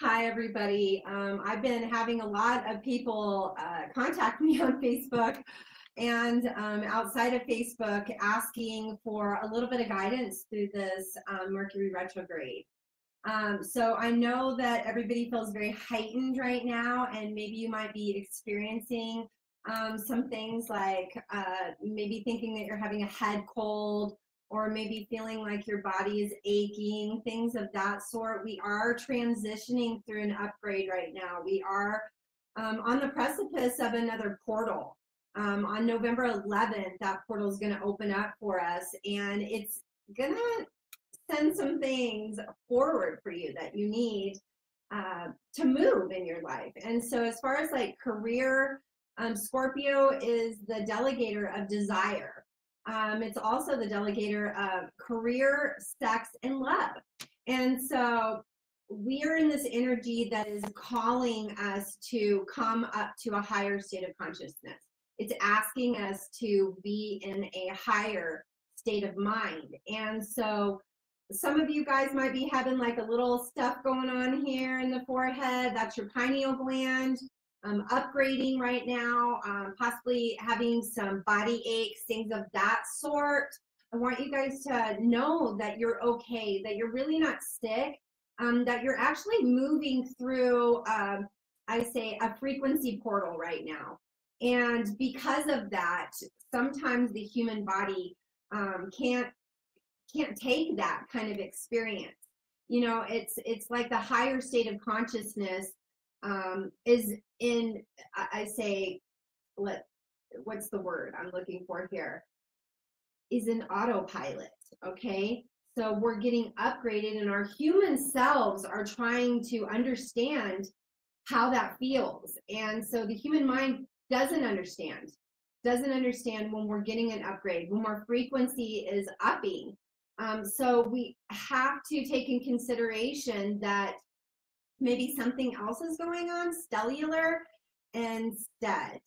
Hi, everybody. I've been having a lot of people contact me on Facebook and outside of Facebook asking for a little bit of guidance through this Mercury retrograde. So I know that everybody feels very heightened right now, and maybe you might be experiencing some things like maybe thinking that you're having a head cold, or maybe feeling like your body is aching, things of that sort. We are transitioning through an upgrade right now. We are on the precipice of another portal. On November 11th, that portal is going to open up for us, and it's going to send some things forward for you that you need to move in your life. And so as far as like career, Scorpio is the delegator of desire. It's also the delegator of career, sex, and love. And so we are in this energy that is calling us to come up to a higher state of consciousness. It's asking us to be in a higher state of mind. And so some of you guys might be having like a little stuff going on here in the forehead. That's your pineal gland. Upgrading right now, possibly having some body aches, things of that sort. I want you guys to know that you're okay, that you're really not sick, that you're actually moving through, I say, a frequency portal right now. And because of that, sometimes the human body can't take that kind of experience. You know, it's like the higher state of consciousness is in, I say, what's the word I'm looking for here, is an autopilot. Okay, so we're getting upgraded, and our human selves are trying to understand how that feels. And so the human mind doesn't understand when we're getting an upgrade, when our frequency is upping. So we have to take in consideration that maybe something else is going on cellular instead.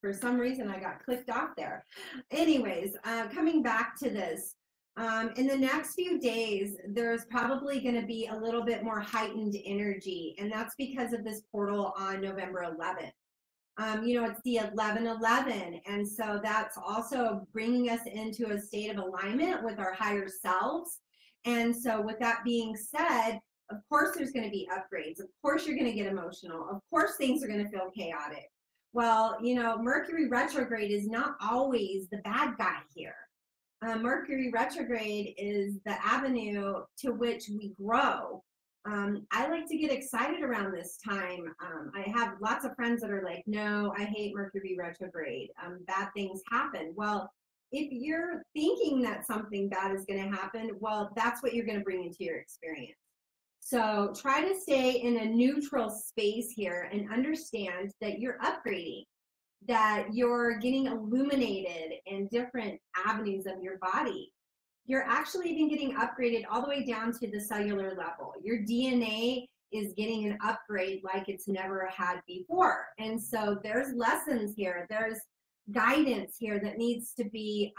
For some reason I got clicked off there. Anyways, coming back to this, in the next few days, there's probably going to be a little bit more heightened energy, and that's because of this portal on November 11th. You know, it's the 11/11, and so that's also bringing us into a state of alignment with our higher selves. And so with that being said, of course there's going to be upgrades. Of course you're going to get emotional. Of course things are going to feel chaotic. Well, you know, Mercury retrograde is not always the bad guy here. Mercury retrograde is the avenue to which we grow. I like to get excited around this time. I have lots of friends that are like, no, I hate Mercury retrograde. Bad things happen. Well, if you're thinking that something bad is going to happen, well, that's what you're going to bring into your experience. So try to stay in a neutral space here and understand that you're upgrading, that you're getting illuminated in different avenues of your body. You're actually even getting upgraded all the way down to the cellular level. Your DNA is getting an upgrade like it's never had before. And so there's lessons here. There's guidance here that needs to be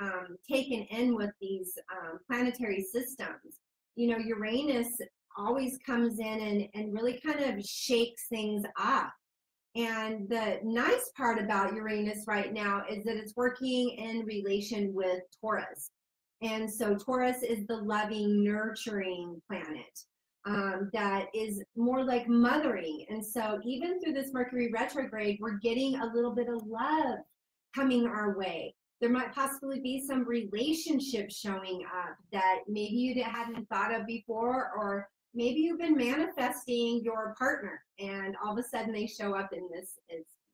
taken in with these planetary systems. You know, Uranus always comes in and really kind of shakes things up. And the nice part about Uranus right now is that it's working in relation with Taurus. And so Taurus is the loving, nurturing planet that is more like mothering. And so even through this Mercury retrograde, we're getting a little bit of love coming our way. There might possibly be some relationships showing up that maybe you hadn't thought of before, or maybe you've been manifesting your partner and all of a sudden they show up in this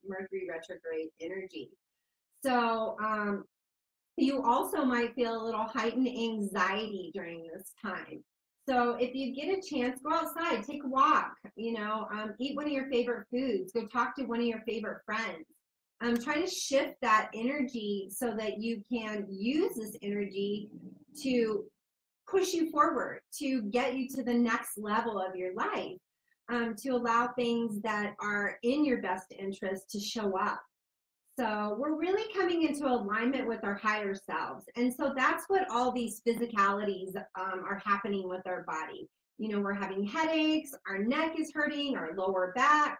Mercury retrograde energy. So you also might feel a little heightened anxiety during this time. So if you get a chance, go outside, take a walk, you know, eat one of your favorite foods, go talk to one of your favorite friends. Try to shift that energy so that you can use this energy to push you forward, to get you to the next level of your life, to allow things that are in your best interest to show up. So we're really coming into alignment with our higher selves. And so that's what all these physicalities are happening with our body. You know, we're having headaches, our neck is hurting, our lower back.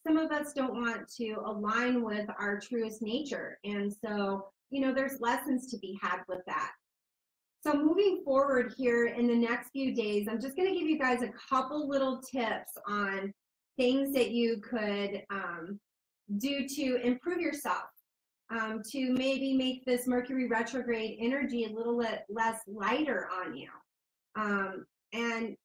Some of us don't want to align with our truest nature. And so, you know, there's lessons to be had with that. So moving forward here in the next few days, I'm just going to give you guys a couple little tips on things that you could do to improve yourself, to maybe make this Mercury retrograde energy a little less lighter on you. And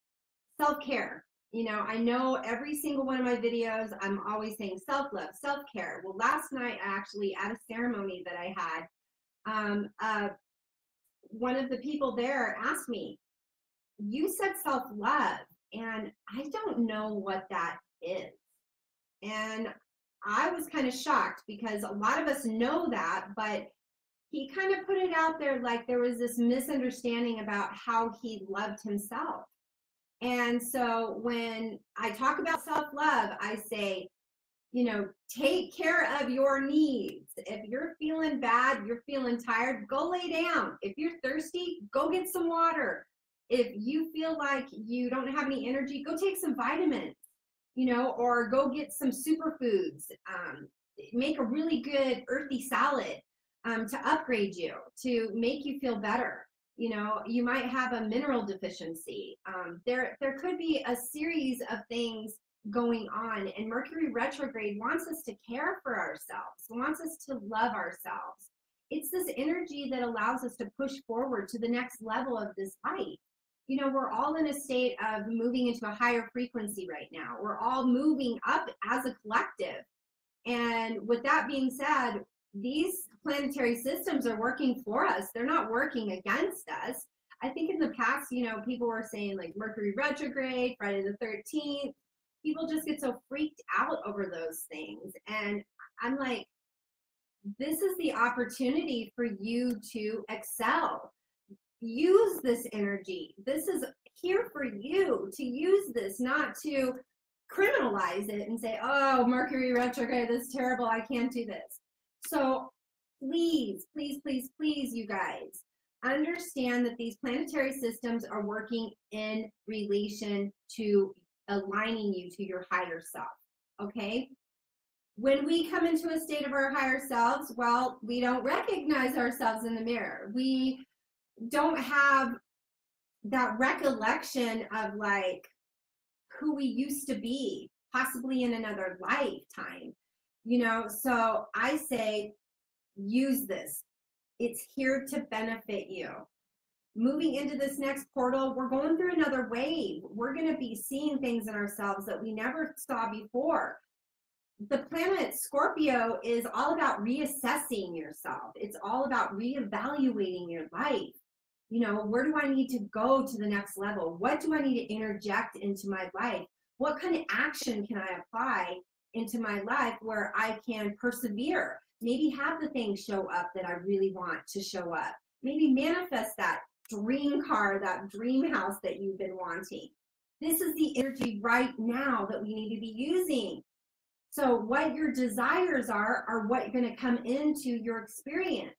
self-care. You know, I know every single one of my videos, I'm always saying self-love, self-care. Well, last night, actually, at a ceremony that I had, one of the people there asked me, you said self-love, and I don't know what that is. And I was kind of shocked because a lot of us know that, but he kind of put it out there like there was this misunderstanding about how he loved himself. And so when I talk about self-love, I say, you know, take care of your needs. If you're feeling bad, you're feeling tired, go lay down. If you're thirsty, go get some water. If you feel like you don't have any energy, go take some vitamins, you know, or go get some superfoods. Make a really good earthy salad to upgrade you, to make you feel better. You know, you might have a mineral deficiency. There could be a series of things going on, and Mercury retrograde wants us to care for ourselves, wants us to love ourselves. It's this energy that allows us to push forward to the next level of this life. You know, we're all in a state of moving into a higher frequency right now. We're all moving up as a collective. And with that being said, these planetary systems are working for us. They're not working against us. I think in the past, you know, people were saying like Mercury retrograde, Friday the 13th. People just get so freaked out over those things. And I'm like, this is the opportunity for you to excel. Use this energy. This is here for you to use this, not to criminalize it and say, oh, Mercury retrograde, this is terrible, I can't do this. So please, please, please, please, you guys, understand that these planetary systems are working in relation to aligning you to your higher self, okay? When we come into a state of our higher selves, well, we don't recognize ourselves in the mirror. We don't have that recollection of like who we used to be, possibly in another lifetime, you know? So I say, use this. It's here to benefit you. Moving into this next portal, we're going through another wave. We're going to be seeing things in ourselves that we never saw before. The planet Scorpio is all about reassessing yourself. It's all about reevaluating your life. You know, where do I need to go to the next level? What do I need to interject into my life? What kind of action can I apply into my life where I can persevere? Maybe have the things show up that I really want to show up. Maybe manifest that dream car, that dream house that you've been wanting. This is the energy right now that we need to be using. So what your desires are what you're going to come into your experience.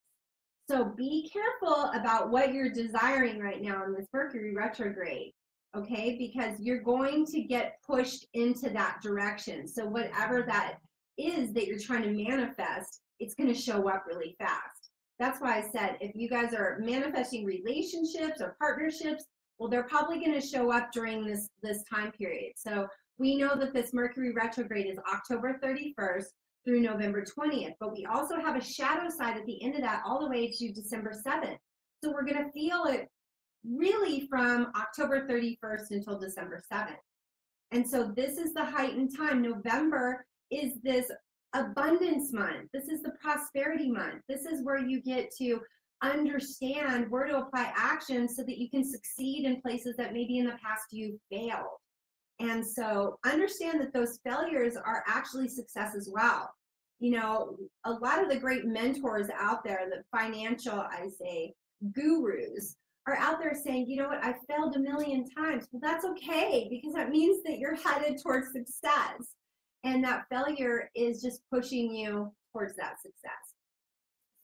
So be careful about what you're desiring right now in this Mercury retrograde, okay? Because you're going to get pushed into that direction. So whatever that is that you're trying to manifest, it's going to show up really fast. That's why I said, if you guys are manifesting relationships or partnerships, well, they're probably going to show up during this time period. So we know that this Mercury retrograde is October 31st through November 20th, but we also have a shadow side at the end of that all the way to December 7th. So we're going to feel it really from October 31st until December 7th. And so this is the heightened time. November is this abundance month. This is the prosperity month. This is where you get to understand where to apply action so that you can succeed in places that maybe in the past you failed. And so understand that those failures are actually success as well. You know, a lot of the great mentors out there, the financial, I say, gurus, are out there saying, you know what, I failed a million times. Well, that's okay, because that means that you're headed towards success. And that failure is just pushing you towards that success.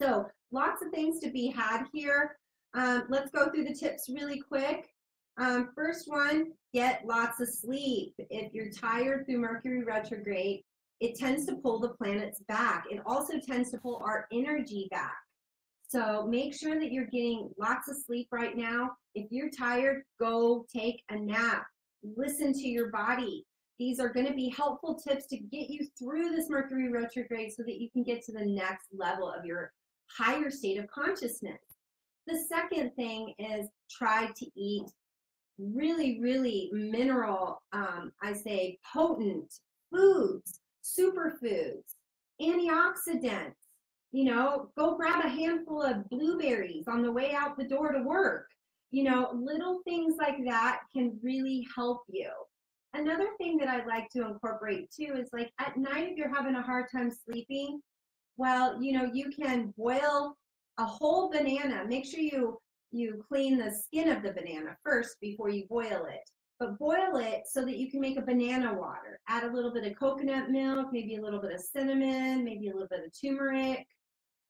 So lots of things to be had here. Let's go through the tips really quick. First one, get lots of sleep. If you're tired through Mercury retrograde, it tends to pull the planets back. It also tends to pull our energy back. So make sure that you're getting lots of sleep right now. If you're tired, go take a nap. Listen to your body. These are going to be helpful tips to get you through this Mercury retrograde so that you can get to the next level of your higher state of consciousness. The second thing is try to eat really mineral, I say potent foods, superfoods, antioxidants. You know, go grab a handful of blueberries on the way out the door to work. You know, little things like that can really help you. Another thing that I like to incorporate too is like at night, if you're having a hard time sleeping, well, you know, you can boil a whole banana. Make sure you clean the skin of the banana first before you boil it. But boil it so that you can make a banana water. Add a little bit of coconut milk, maybe a little bit of cinnamon, maybe a little bit of turmeric,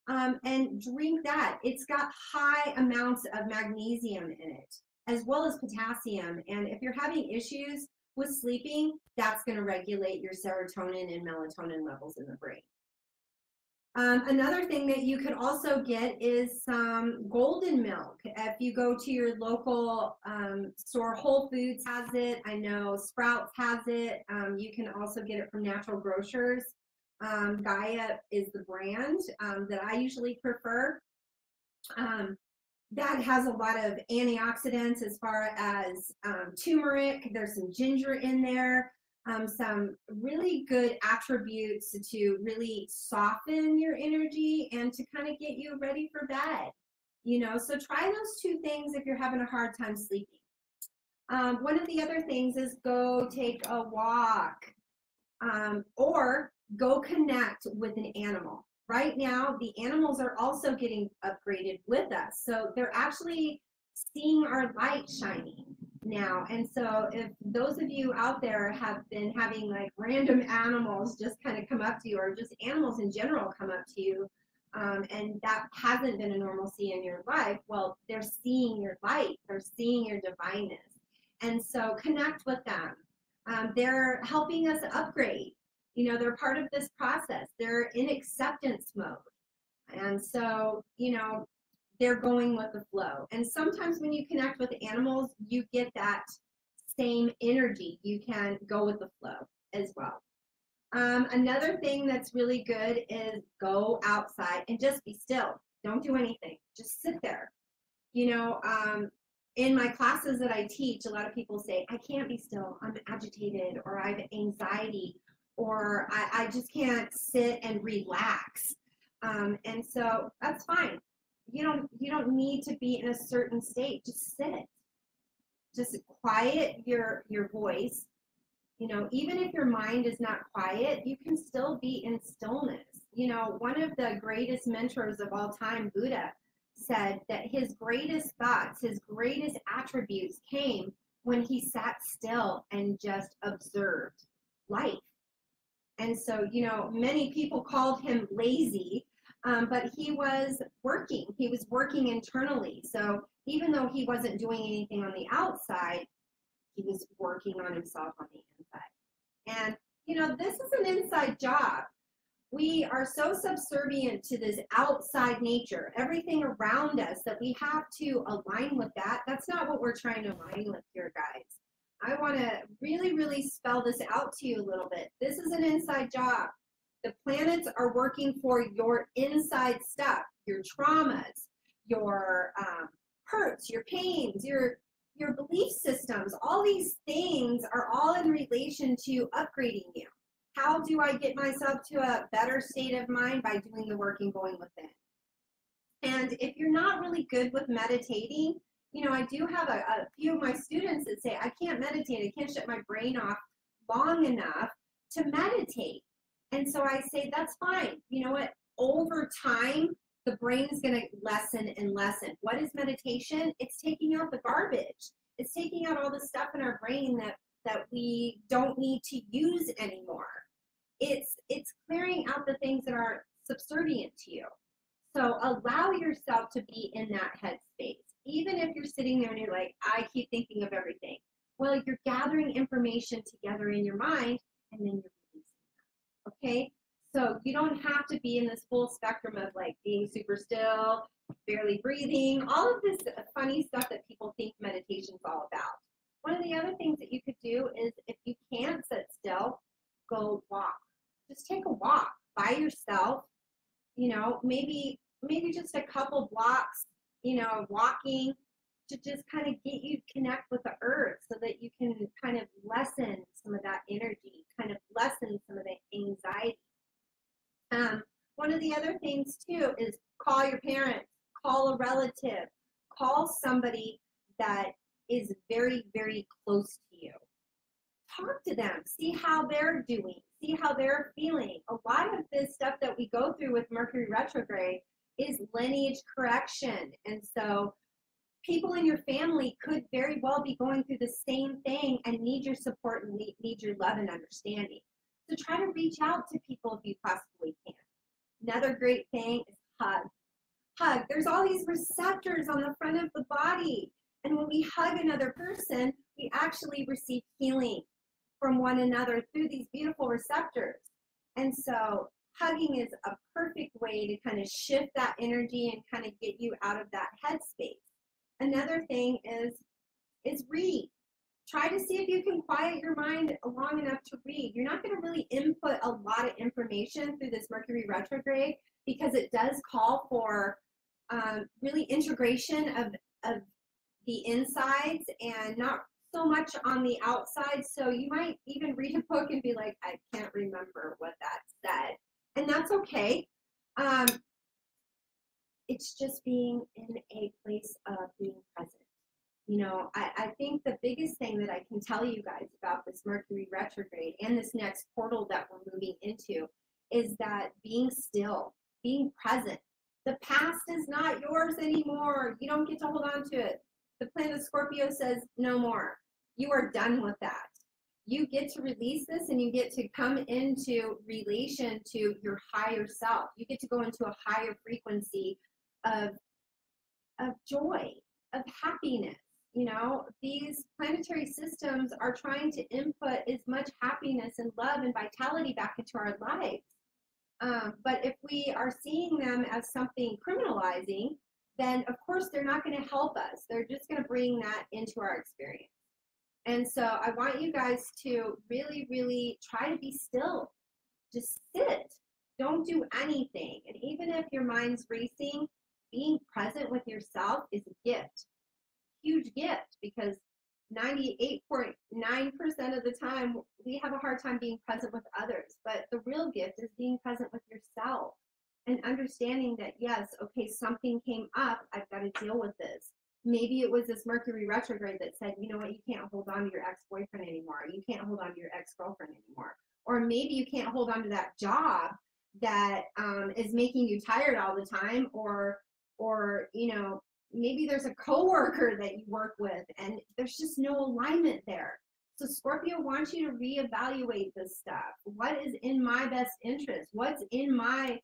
and drink that. It's got high amounts of magnesium in it, as well as potassium. And if you're having issues with sleeping, that's going to regulate your serotonin and melatonin levels in the brain. Another thing that you could also get is some golden milk. If you go to your local store, Whole Foods has it. I know Sprouts has it. You can also get it from natural grocers. Gaia is the brand that I usually prefer. That has a lot of antioxidants as far as turmeric. There's some ginger in there. Some really good attributes to really soften your energy and to kind of get you ready for bed. You know, so try those two things if you're having a hard time sleeping. One of the other things is go take a walk or go connect with an animal. Right now, the animals are also getting upgraded with us. So they're actually seeing our light shining now. And so if those of you out there have been having like random animals just kind of come up to you, or just animals in general come up to you, and that hasn't been a normalcy in your life, well, they're seeing your light, they're seeing your divineness. And so connect with them. They're helping us upgrade. You know, they're part of this process. They're in acceptance mode. And so, you know, they're going with the flow. And sometimes when you connect with animals, you get that same energy. You can go with the flow as well. Another thing that's really good is go outside and just be still. Don't do anything. Just sit there. You know, in my classes that I teach, a lot of people say, I can't be still. I'm agitated, or I have anxiety, or I just can't sit and relax. And so that's fine. You don't need to be in a certain state. Just sit. Just quiet your voice. You know, even if your mind is not quiet, you can still be in stillness. You know, one of the greatest mentors of all time, Buddha, said that his greatest thoughts, his greatest attributes came when he sat still and just observed life. And so, you know, many people called him lazy, but he was working. He was working internally. So even though he wasn't doing anything on the outside, he was working on himself on the inside. And, you know, this is an inside job. We are so subservient to this outside nature, everything around us, that we have to align with that. That's not what we're trying to align with here, guys. I want to really spell this out to you a little bit. This is an inside job. The planets are working for your inside stuff, your traumas, your hurts, your pains, your belief systems. All these things are all in relation to upgrading you. How do I get myself to a better state of mind? By doing the work and going within. And if you're not really good with meditating, you know, I do have a few of my students that say, I can't meditate. I can't shut my brain off long enough to meditate. And so I say, that's fine. You know what? Over time, the brain is going to lessen and lessen. What is meditation? It's taking out the garbage. It's taking out all the stuff in our brain that we don't need to use anymore. It's clearing out the things that are subservient to you. So allow yourself to be in that headspace. Even if you're sitting there and you're like, I keep thinking of everything. Well, you're gathering information together in your mind, and then you're releasing that. Okay? So you don't have to be in this full spectrum of like being super still, barely breathing, all of this funny stuff that people think meditation's all about. One of the other things that you could do is if you can't sit still, go walk. Just take a walk by yourself, you know, maybe just a couple blocks, you know, walking to just kind of get you connect with the earth so that you can kind of lessen some of that energy, kind of lessen some of the anxiety. One of the other things too is call your parents, call a relative, call somebody that is very, very close to you. Talk to them, see how they're doing, see how they're feeling. A lot of this stuff that we go through with Mercury retrograde is lineage correction. And so people in your family could very well be going through the same thing and need your support and need your love and understanding. So try to reach out to people if you possibly can. Another great thing is hug. Hug. There's all these receptors on the front of the body. And when we hug another person, we actually receive healing from one another through these beautiful receptors. And so hugging is a perfect way to kind of shift that energy and kind of get you out of that headspace. Another thing is read. Try to see if you can quiet your mind long enough to read. You're not going to really input a lot of information through this Mercury retrograde because it does call for really integration of the insides and not so much on the outside. So you might even read a book and be like, I can't remember what that said. And that's okay. It's just being in a place of being present. You know, I think the biggest thing that I can tell you guys about this Mercury retrograde and this next portal that we're moving into is that being still, being present. The past is not yours anymore. You don't get to hold on to it. The planet Scorpio says no more. You are done with that. You get to release this and you get to come into relation to your higher self. You get to go into a higher frequency of joy, of happiness. You know, these planetary systems are trying to input as much happiness and love and vitality back into our lives. But if we are seeing them as something criminalizing, then of course they're not going to help us. They're just going to bring that into our experience. And so I want you guys to really, really try to be still. Just sit. Don't do anything. And even if your mind's racing, being present with yourself is a gift. Huge gift, because 98.9% of the time we have a hard time being present with others. But the real gift is being present with yourself and understanding that, yes, okay, something came up. I've got to deal with this. Maybe it was this Mercury retrograde that said, you know what, you can't hold on to your ex-boyfriend anymore. You can't hold on to your ex-girlfriend anymore. Or maybe you can't hold on to that job that is making you tired all the time. Or you know, maybe there's a coworker that you work with and there's just no alignment there. So Scorpio wants you to reevaluate this stuff. What is in my best interest? What's in my,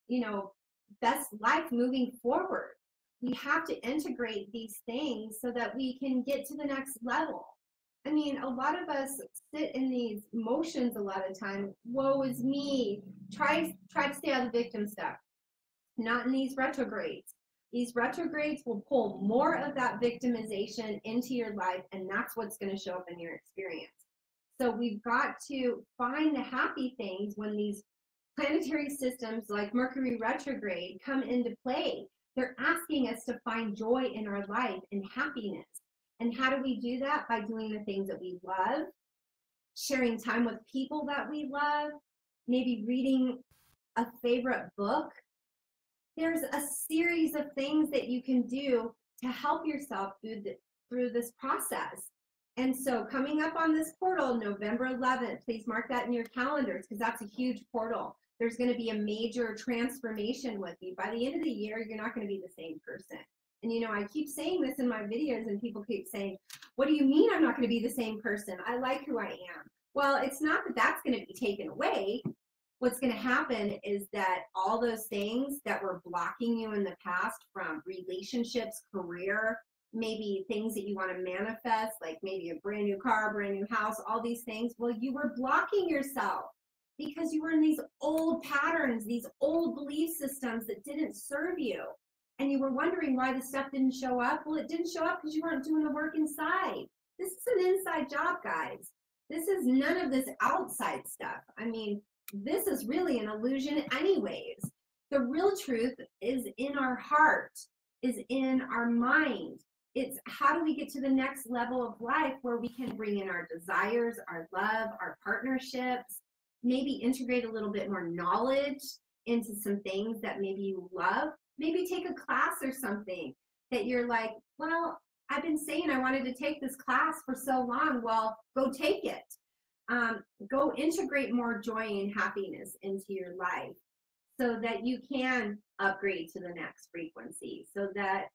you know, best life moving forward? We have to integrate these things so that we can get to the next level. I mean, a lot of us sit in these emotions a lot of time. Woe is me. Try to stay out of the victim stuff. Not in these retrogrades. These retrogrades will pull more of that victimization into your life, and that's what's going to show up in your experience. So we've got to find the happy things when these planetary systems like Mercury retrograde come into play. They're asking us to find joy in our life and happiness. And how do we do that? By doing the things that we love, sharing time with people that we love, maybe reading a favorite book. There's a series of things that you can do to help yourself through this process. And so coming up on this portal, November 11th, please mark that in your calendars because that's a huge portal. There's going to be a major transformation with you. By the end of the year, you're not going to be the same person. And you know, I keep saying this in my videos and people keep saying, what do you mean I'm not going to be the same person? I like who I am. Well, it's not that that's going to be taken away. what's going to happen is that all those things that were blocking you in the past, from relationships, career, maybe things that you want to manifest, like maybe a brand new car, brand new house, all these things, well, you were blocking yourself because you were in these old patterns, these old belief systems that didn't serve you. And you were wondering why the stuff didn't show up. Well, it didn't show up because you weren't doing the work inside. This is an inside job, guys. This is none of this outside stuff. I mean, this is really an illusion anyways. The real truth is in our heart, is in our mind. It's how do we get to the next level of life where we can bring in our desires, our love, our partnerships, maybe integrate a little bit more knowledge into some things that maybe you love. Maybe take a class or something that you're like, well, I've been saying I wanted to take this class for so long. Well, go take it. Go integrate more joy and happiness into your life so that you can upgrade to the next frequency, so that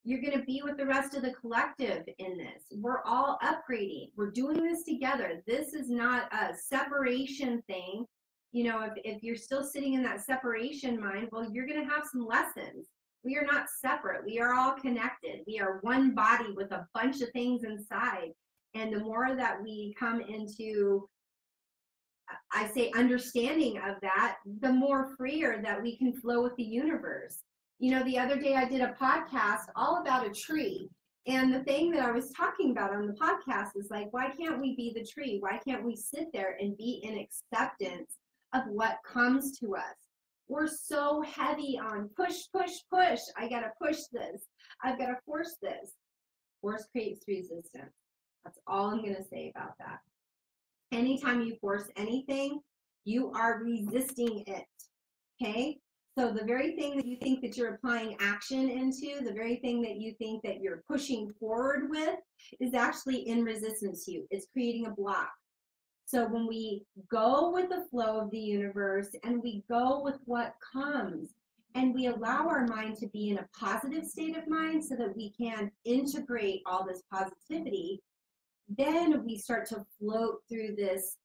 you're going to be with the rest of the collective in this. We're all upgrading. We're doing this together. This is not a separation thing. You know, if you're still sitting in that separation mind, well, you're going to have some lessons. We are not separate. We are all connected. We are one body with a bunch of things inside. And the more that we come into, I say, understanding of that, the more freer that we can flow with the universe. You know, the other day I did a podcast all about a tree. And the thing that I was talking about on the podcast is like, why can't we be the tree? Why can't we sit there and be in acceptance of what comes to us? We're so heavy on push, push, push. I got to push this. I've got to force this. Force creates resistance. That's all I'm going to say about that. Anytime you force anything, you are resisting it. Okay? So the very thing that you think that you're applying action into, the very thing that you think that you're pushing forward with, is actually in resistance to you. It's creating a block. So when we go with the flow of the universe and we go with what comes and we allow our mind to be in a positive state of mind so that we can integrate all this positivity, then we start to float through this,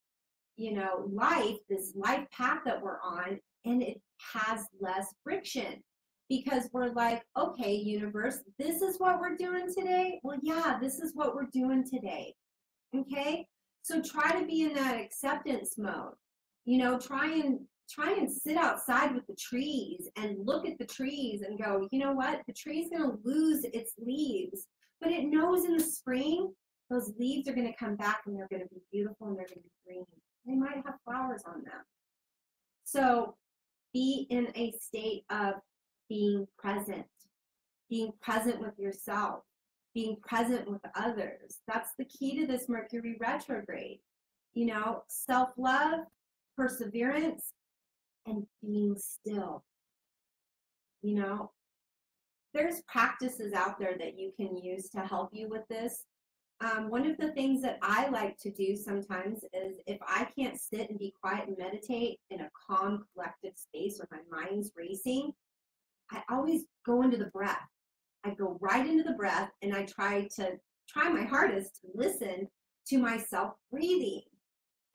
you know, life, this life path that we're on, and it has less friction because we're like, okay, universe, this is what we're doing today. Well, yeah, this is what we're doing today. Okay? So try to be in that acceptance mode. You know, try and sit outside with the trees and look at the trees and go, you know what? The tree's going to lose its leaves, but it knows in the spring those leaves are going to come back and they're going to be beautiful and they're going to be green. They might have flowers on them. So be in a state of being present with yourself, being present with others. That's the key to this Mercury retrograde. You know, self-love, perseverance, and being still. You know, there's practices out there that you can use to help you with this. One of the things that I like to do sometimes is if I can't sit and be quiet and meditate in a calm, collective space where my mind's racing, I always go into the breath. I go right into the breath and I try my hardest to listen to myself breathing.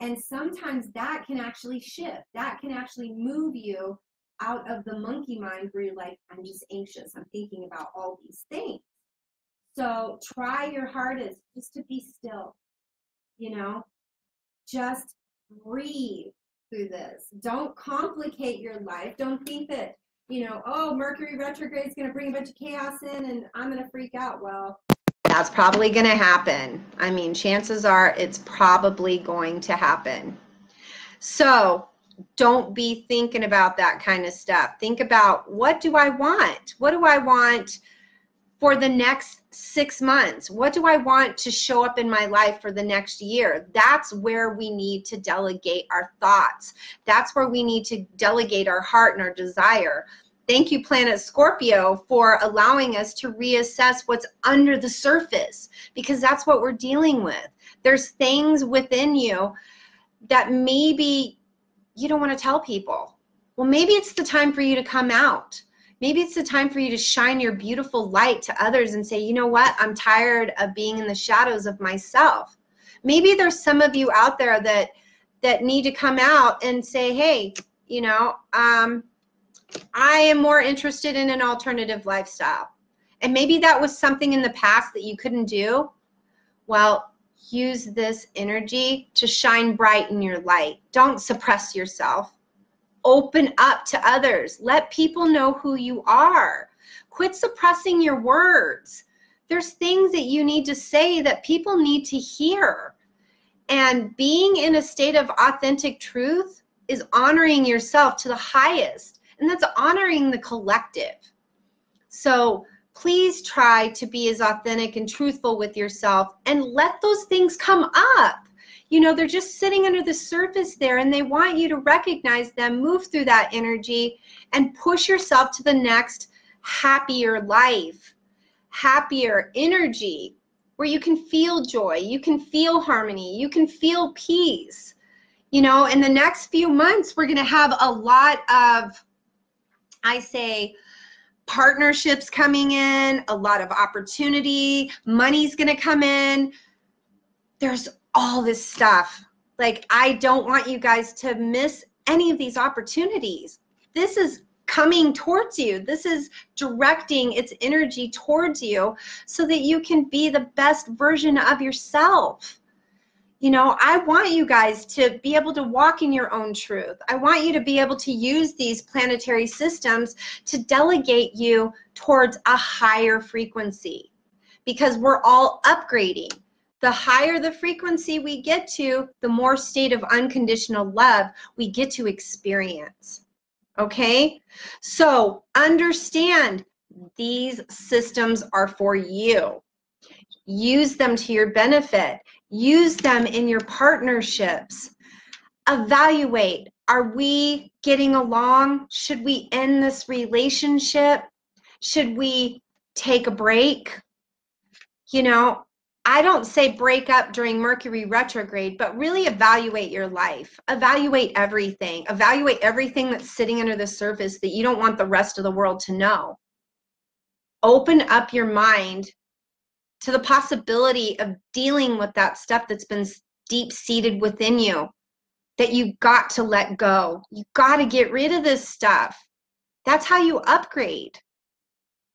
And sometimes that can actually shift. That can actually move you out of the monkey mind where you're like, I'm just anxious. I'm thinking about all these things. So try your hardest just to be still, you know, just breathe through this. Don't complicate your life. Don't think that, you know, oh, Mercury retrograde is going to bring a bunch of chaos in and I'm going to freak out. Well, that's probably going to happen. I mean, chances are it's probably going to happen. So don't be thinking about that kind of stuff. Think about, what do I want? What do I want for the next 6 months? What do I want to show up in my life for the next year? That's where we need to delegate our thoughts. That's where we need to delegate our heart and our desire. Thank you, Planet Scorpio, for allowing us to reassess what's under the surface, because that's what we're dealing with. There's things within you that maybe you don't want to tell people. Well, maybe it's the time for you to come out. Maybe it's the time for you to shine your beautiful light to others and say, you know what? I'm tired of being in the shadows of myself. Maybe there's some of you out there that that need to come out and say, hey, you know, I am more interested in an alternative lifestyle. And maybe that was something in the past that you couldn't do. Well, use this energy to shine bright in your light. Don't suppress yourself. Open up to others. Let people know who you are. Quit suppressing your words. There's things that you need to say that people need to hear. And being in a state of authentic truth is honoring yourself to the highest. And that's honoring the collective. So please try to be as authentic and truthful with yourself and let those things come up. You know, they're just sitting under the surface there, and they want you to recognize them, move through that energy, and push yourself to the next happier life, happier energy, where you can feel joy, you can feel harmony, you can feel peace. You know, in the next few months, we're going to have a lot of, I say, partnerships coming in, a lot of opportunity, money's going to come in. There's all this stuff. Like, I don't want you guys to miss any of these opportunities. This is coming towards you. This is directing its energy towards you so that you can be the best version of yourself. You know, I want you guys to be able to walk in your own truth. I want you to be able to use these planetary systems to delegate you towards a higher frequency, because we're all upgrading. The higher the frequency we get to, the more state of unconditional love we get to experience. Okay? So understand these systems are for you. Use them to your benefit. Use them in your partnerships. Evaluate. Are we getting along? Should we end this relationship? Should we take a break? You know, I don't say break up during Mercury retrograde, but really evaluate your life. Evaluate everything. Evaluate everything that's sitting under the surface that you don't want the rest of the world to know. Open up your mind to the possibility of dealing with that stuff that's been deep-seated within you, that you got to let go. You got to get rid of this stuff. That's how you upgrade.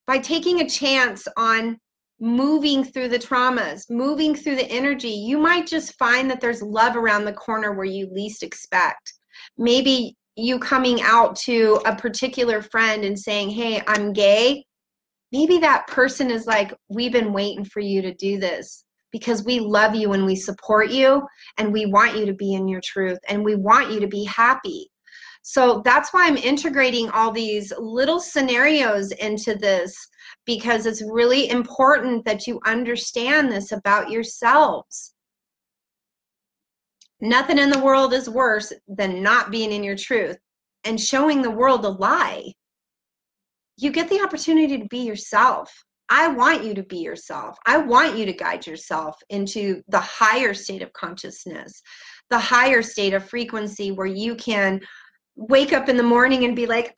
By taking a chance on moving through the traumas, moving through the energy, you might just find that there's love around the corner where you least expect. Maybe you coming out to a particular friend and saying, hey, I'm gay. Maybe that person is like, we've been waiting for you to do this because we love you and we support you and we want you to be in your truth and we want you to be happy. So that's why I'm integrating all these little scenarios into this, because it's really important that you understand this about yourselves. Nothing in the world is worse than not being in your truth and showing the world a lie. You get the opportunity to be yourself. I want you to be yourself. I want you to guide yourself into the higher state of consciousness, the higher state of frequency where you can wake up in the morning and be like,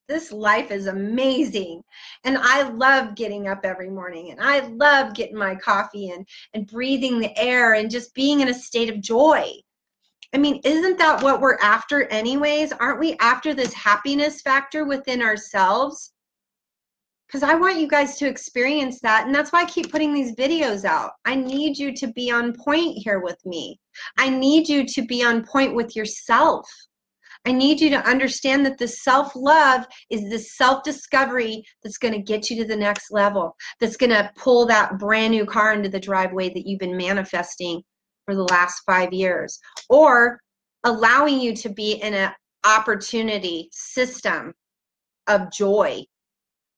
this life is amazing. And I love getting up every morning and I love getting my coffee and breathing the air and just being in a state of joy. I mean, isn't that what we're after anyways? Aren't we after this happiness factor within ourselves? Because I want you guys to experience that. And that's why I keep putting these videos out. I need you to be on point here with me. I need you to be on point with yourself. I need you to understand that the self-love is the self-discovery that's going to get you to the next level, that's going to pull that brand new car into the driveway that you've been manifesting for the last 5 years, or allowing you to be in an opportunity system of joy,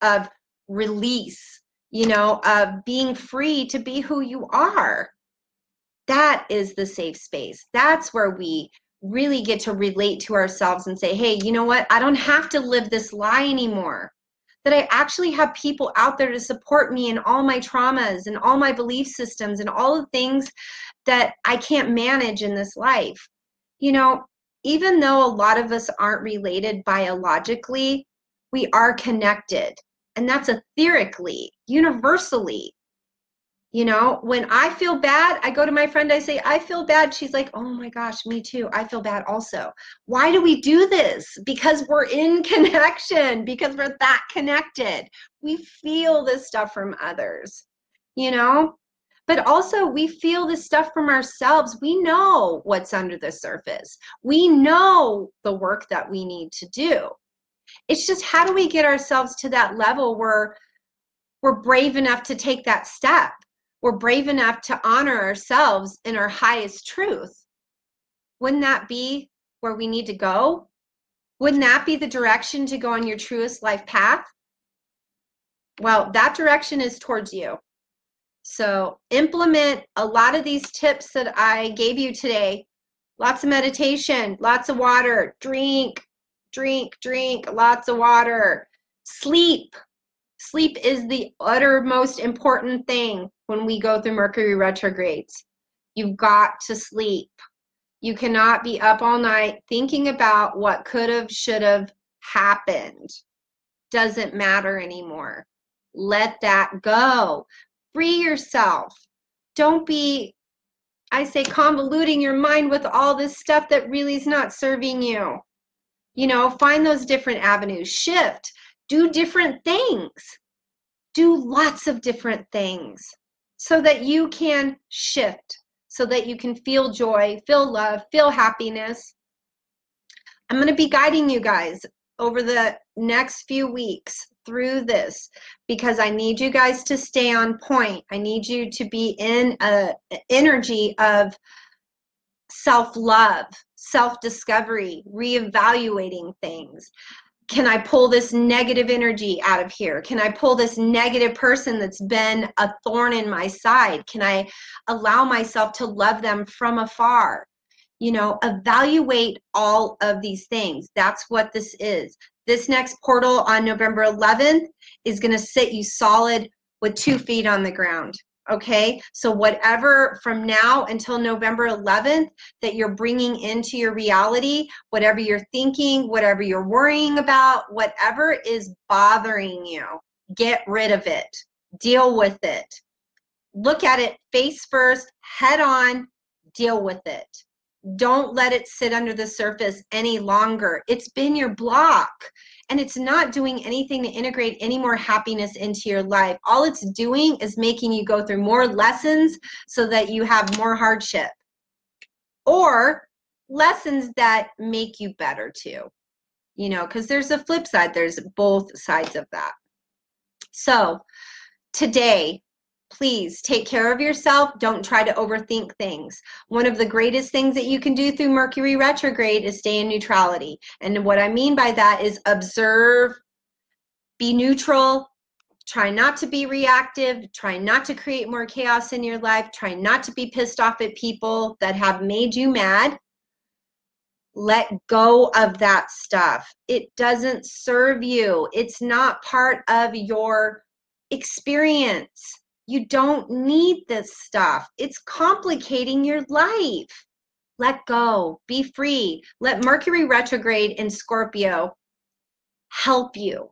of release, you know, of being free to be who you are. That is the safe space. That's where we really get to relate to ourselves and say, hey, you know what? I don't have to live this lie anymore. That I actually have people out there to support me in all my traumas and all my belief systems and all the things that I can't manage in this life. You know, even though a lot of us aren't related biologically, we are connected. And that's etherically, universally. You know, when I feel bad, I go to my friend, I say, I feel bad. She's like, oh my gosh, me too. I feel bad also. Why do we do this? Because we're in connection, because we're that connected. We feel this stuff from others, you know? But also we feel this stuff from ourselves. We know what's under the surface. We know the work that we need to do. It's just, how do we get ourselves to that level where we're brave enough to take that step? We're brave enough to honor ourselves in our highest truth. Wouldn't that be where we need to go? Wouldn't that be the direction to go on your truest life path? Well, that direction is towards you. So implement a lot of these tips that I gave you today. Lots of meditation, lots of water, drink, lots of water. Sleep. Sleep is the uttermost important thing when we go through Mercury retrogrades. You've got to sleep. You cannot be up all night thinking about what could have, should have happened. Doesn't matter anymore. Let that go. Free yourself. Don't be, I say, convoluting your mind with all this stuff that really is not serving you. You know, find those different avenues. Shift. Do different things. Do lots of different things so that you can shift, so that you can feel joy, feel love, feel happiness. I'm going to be guiding you guys over the next few weeks through this because I need you guys to stay on point. I need you to be in an energy of self-love, self-discovery, reevaluating things. Can I pull this negative energy out of here? Can I pull this negative person that's been a thorn in my side? Can I allow myself to love them from afar? You know, evaluate all of these things. That's what this is. This next portal on November 11th is going to sit you solid with 2 feet on the ground. Okay, so whatever from now until November 11th that you're bringing into your reality, whatever you're thinking, whatever you're worrying about, whatever is bothering you, get rid of it. Deal with it. Look at it face first, head on, deal with it. Don't let it sit under the surface any longer. It's been your block. And it's not doing anything to integrate any more happiness into your life. All it's doing is making you go through more lessons so that you have more hardship. Or lessons that make you better too. You know, because there's a flip side. There's both sides of that. So today, please take care of yourself. Don't try to overthink things. One of the greatest things that you can do through Mercury retrograde is stay in neutrality. And what I mean by that is observe, be neutral, try not to be reactive, try not to create more chaos in your life, try not to be pissed off at people that have made you mad. Let go of that stuff. It doesn't serve you. It's not part of your experience. You don't need this stuff. It's complicating your life. Let go. Be free. Let Mercury retrograde in Scorpio help you.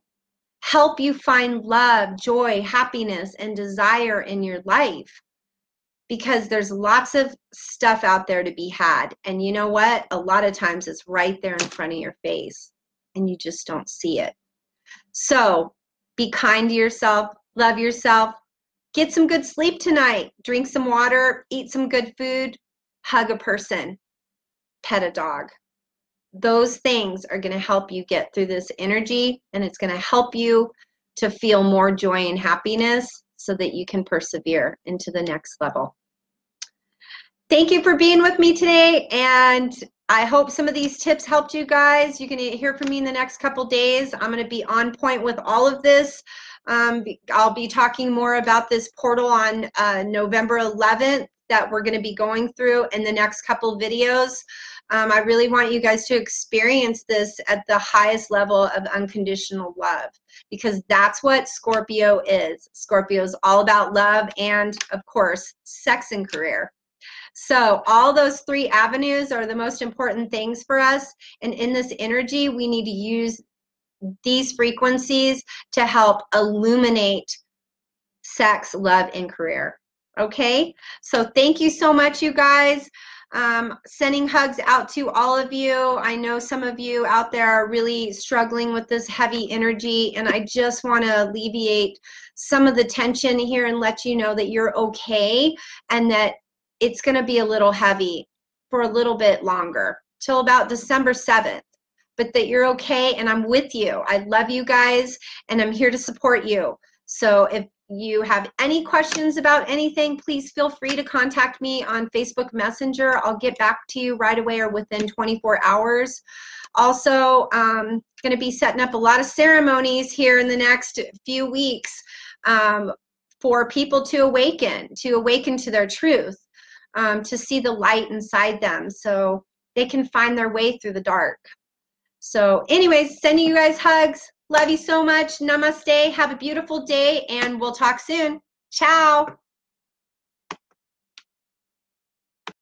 Help you find love, joy, happiness, and desire in your life. Because there's lots of stuff out there to be had. And you know what? A lot of times it's right there in front of your face and you just don't see it. So be kind to yourself, love yourself, get some good sleep tonight, drink some water, eat some good food, hug a person, pet a dog. Those things are going to help you get through this energy, and it's going to help you to feel more joy and happiness so that you can persevere into the next level. Thank you for being with me today, and I hope some of these tips helped you guys. You can hear from me in the next couple days. I'm going to be on point with all of this. I'll be talking more about this portal on November 11th that we're going to be going through in the next couple videos. I really want you guys to experience this at the highest level of unconditional love, because that's what Scorpio is. Scorpio is all about love and, of course, sex and career. So all those 3 avenues are the most important things for us. And in this energy, we need to use these frequencies to help illuminate sex, love, and career. Okay, so thank you so much, you guys. Sending hugs out to all of you. I know some of you out there are really struggling with this heavy energy, and I just want to alleviate some of the tension here and let you know that you're okay, and that it's going to be a little heavy for a little bit longer, till about December 7th, but that you're okay, and I'm with you. I love you guys, and I'm here to support you. So if you have any questions about anything, please feel free to contact me on Facebook Messenger. I'll get back to you right away or within 24 hours. Also, going to be setting up a lot of ceremonies here in the next few weeks for people to awaken to their truth, to see the light inside them so they can find their way through the dark. So anyways, sending you guys hugs. Love you so much. Namaste. Have a beautiful day, and we'll talk soon. Ciao.